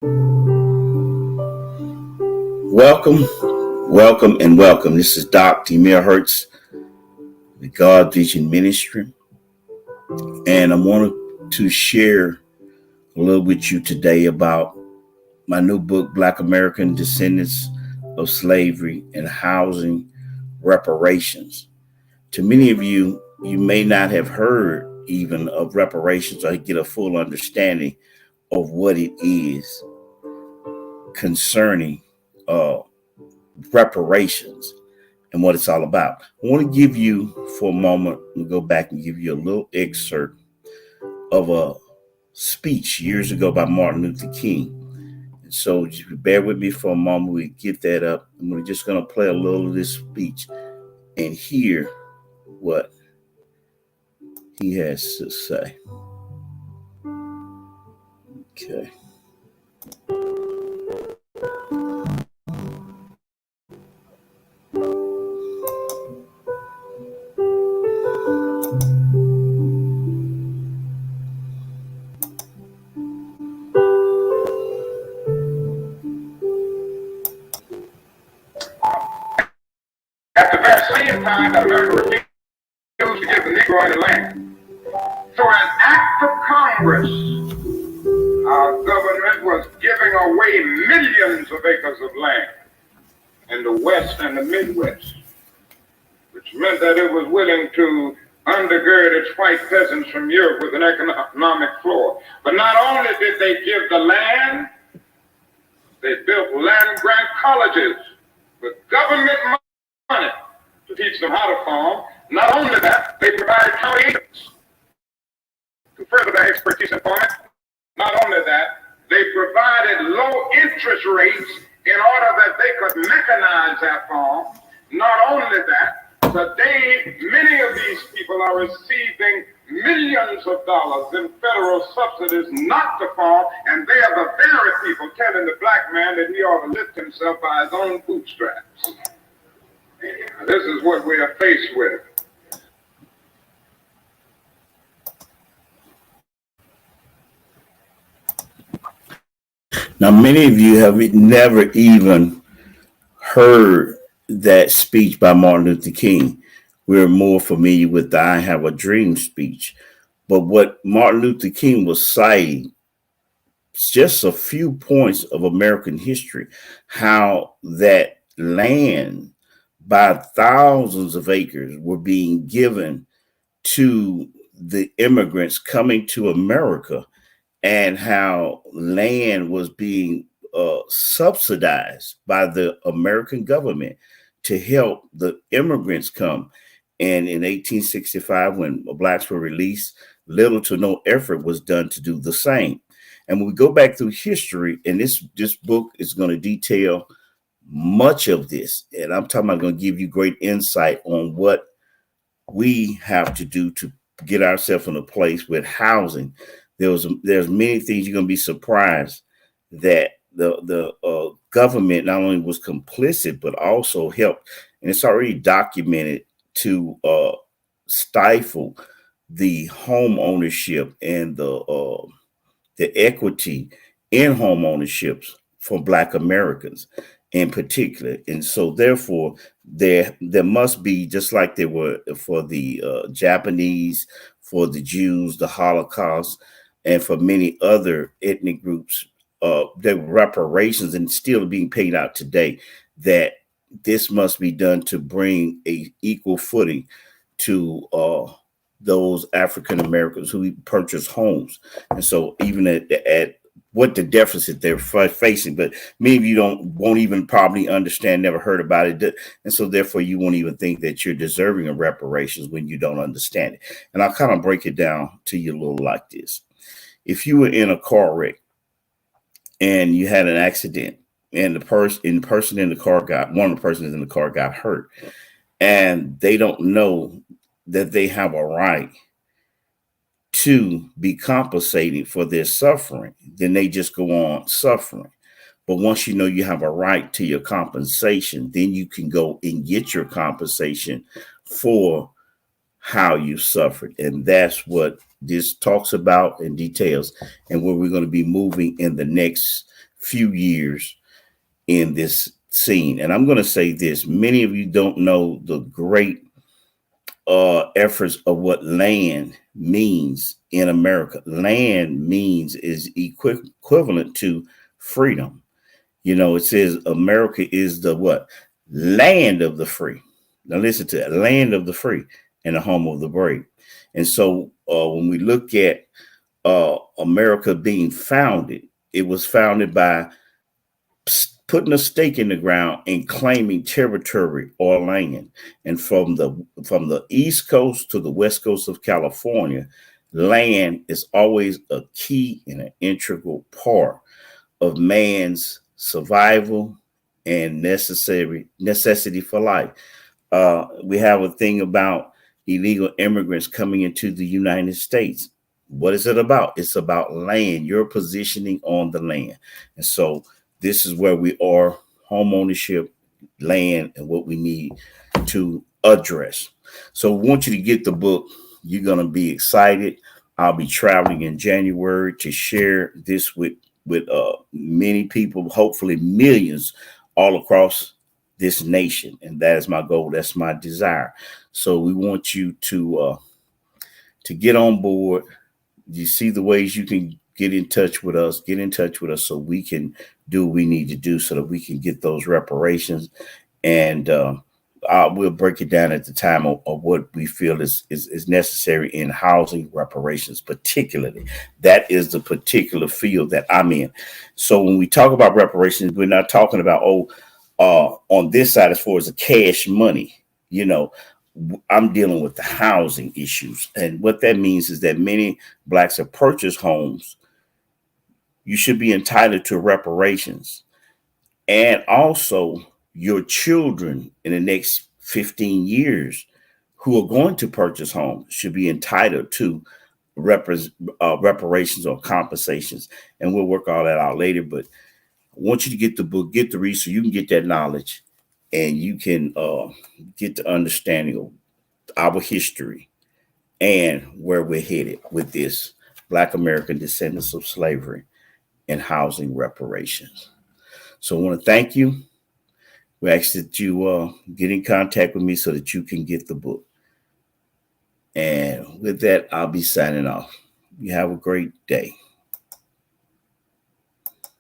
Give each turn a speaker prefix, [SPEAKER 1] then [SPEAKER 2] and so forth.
[SPEAKER 1] Welcome, welcome, and welcome. This is Dr. Emil Hertz, the God Vision Ministry, and I wanted to share a little with you today about my new book, Black American Descendants of Slavery and Housing Reparations. To many of you, you may not have heard even of reparations or get a full understanding of what it is concerning uh, reparations and what it's all about. I want to give you for a moment, we'll go back and give you a little excerpt of a speech years ago by Martin Luther King. And so just bear with me for a moment. We get that up. And we're just going to play a little of this speech and hear what he has to say. Okay.
[SPEAKER 2] At the very same time that America refused to give the Negro any land. So an act of Congress, our government was giving away millions of acres of land in the West and the Midwest, which meant that it was willing to undergird its white peasants from Europe with an economic floor. But not only did they give the land, they built land-grant colleges with government money to teach them how to farm. Not only that, they provided county agents to further their expertise in farming. Not only that, they provided low interest rates in order that they could mechanize their farm. Not only that, today many of these people are receiving millions of dollars in federal subsidies not to farm, and they are the very people telling the black man that he ought to lift himself by his own bootstraps. This is what we are faced with.
[SPEAKER 1] Now, many of you have never even heard that speech by Martin Luther King. We're more familiar with the I Have a Dream speech. But what Martin Luther King was citing, just a few points of American history, how that land by thousands of acres were being given to the immigrants coming to America, and how land was being subsidized by the American government to help the immigrants come. And in 1865, when blacks were released, little to no effort was done to do the same. And when we go back through history, and this book is going to detail much of this, and I'm talking about going to give you great insight on what we have to do to get ourselves in a place with housing. There's many things you're going to be surprised that the government not only was complicit but also helped, and it's already documented to stifle the home ownership and the equity in home ownerships for Black Americans in particular. And so therefore there must be, just like there were for the Japanese, for the Jews, the Holocaust, and for many other ethnic groups, there were reparations and still being paid out today, that this must be done to bring a equal footing to those African Americans who purchase homes. And so even at what the deficit they're facing, but many of you won't even probably understand, never heard about it. And so therefore you won't even think that you're deserving of reparations when you don't understand it. And I'll kind of break it down to you a little like this. If you were in a car wreck and you had an accident and one of the persons in the car got hurt, and they don't know that they have a right to be compensated for their suffering, then they just go on suffering. But once you know you have a right to your compensation, then you can go and get your compensation for how you suffered. And that's what this talks about in details, and where we're going to be moving in the next few years in this scene. And I'm going to say this: many of you don't know the great efforts of what land means in America. Land means is equivalent to freedom. You know, it says America is the what? Land of the free. Now listen to that: land of the free and the home of the brave. And so when we look at America being founded, it was founded by putting a stake in the ground and claiming territory or land. And from the east coast to the west coast of California, land is always a key and an integral part of man's survival and necessity for life. We have a thing about illegal immigrants coming into the United States. What is it about? It's about land, your positioning on the land. And so this is where we are: home ownership, land, and what we need to address. So I want you to get the book. You're going to be excited. I'll be traveling in January to share this with many people, hopefully millions all across this nation. And that is my goal. That's my desire. So we want you to get on board. You see the ways you can get in touch with us, so we can do what we need to do so that we can get those reparations. And we'll break it down at the time of what we feel is necessary in housing reparations, particularly. That is the particular field that I'm in. So when we talk about reparations, we're not talking about, on this side, as far as the cash money. You know, I'm dealing with the housing issues. And what that means is that many blacks have purchased homes. You should be entitled to reparations. And also, your children in the next 15 years who are going to purchase homes should be entitled to reparations or compensations. And we'll work all that out later. But I want you to get the book, get the research, so you can get that knowledge, and you can get the understanding of our history and where we're headed with this: Black American descendants of slavery and housing reparations. So I want to thank you. We ask that you get in contact with me so that you can get the book. And with that, I'll be signing off. You have a great day.